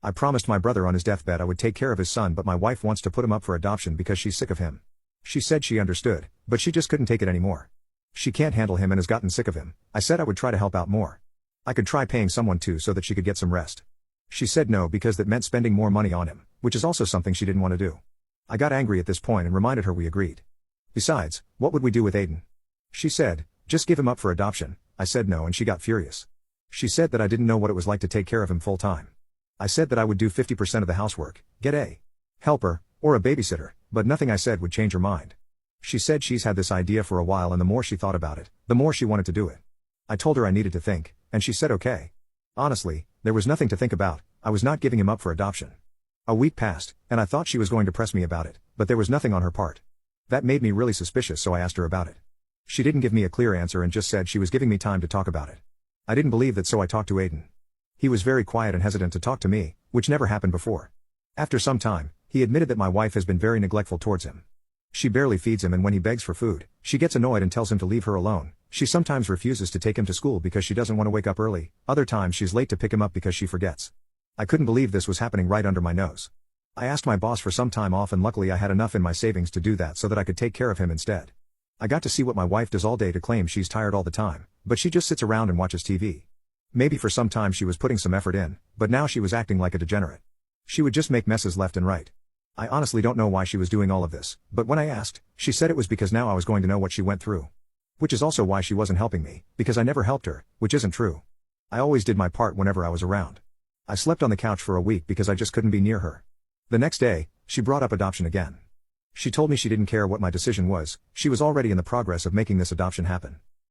I promised my brother on his deathbed I would take care of his son, but my wife wants to put him up for adoption because she's sick of him. She said she understood, but she just couldn't take it anymore. She can't handle him and has gotten sick of him. I said I would try to help out more. I could try paying someone too so that she could get some rest. She said no because that meant spending more money on him, which is also something she didn't want to do. I got angry at this point and reminded her we agreed. Besides, what would we do with Aiden? She said, just give him up for adoption. I said no and she got furious. She said that I didn't know what it was like to take care of him full time. I said that I would do 50% of the housework, get a helper, or a babysitter, but nothing I said would change her mind. She said she's had this idea for a while and the more she thought about it, the more she wanted to do it. I told her I needed to think, and she said okay. Honestly, there was nothing to think about. I was not giving him up for adoption. A week passed, and I thought she was going to press me about it, but there was nothing on her part. That made me really suspicious, so I asked her about it. She didn't give me a clear answer and just said she was giving me time to talk about it. I didn't believe that, so I talked to Aiden. He was very quiet and hesitant to talk to me, which never happened before. After some time, he admitted that my wife has been very neglectful towards him. She barely feeds him, and when he begs for food, she gets annoyed and tells him to leave her alone. She sometimes refuses to take him to school because she doesn't want to wake up early, other times she's late to pick him up because she forgets. I couldn't believe this was happening right under my nose. I asked my boss for some time off, and luckily I had enough in my savings to do that so that I could take care of him instead. I got to see what my wife does all day to claim she's tired all the time, but she just sits around and watches TV. Maybe for some time she was putting some effort in, but now she was acting like a degenerate. She would just make messes left and right. I honestly don't know why she was doing all of this, but when I asked, she said it was because now I was going to know what she went through. Which is also why she wasn't helping me, because I never helped her, which isn't true. I always did my part whenever I was around. I slept on the couch for a week because I just couldn't be near her. The next day, she brought up adoption again. She told me she didn't care what my decision was, she was already in the progress of making this adoption happen.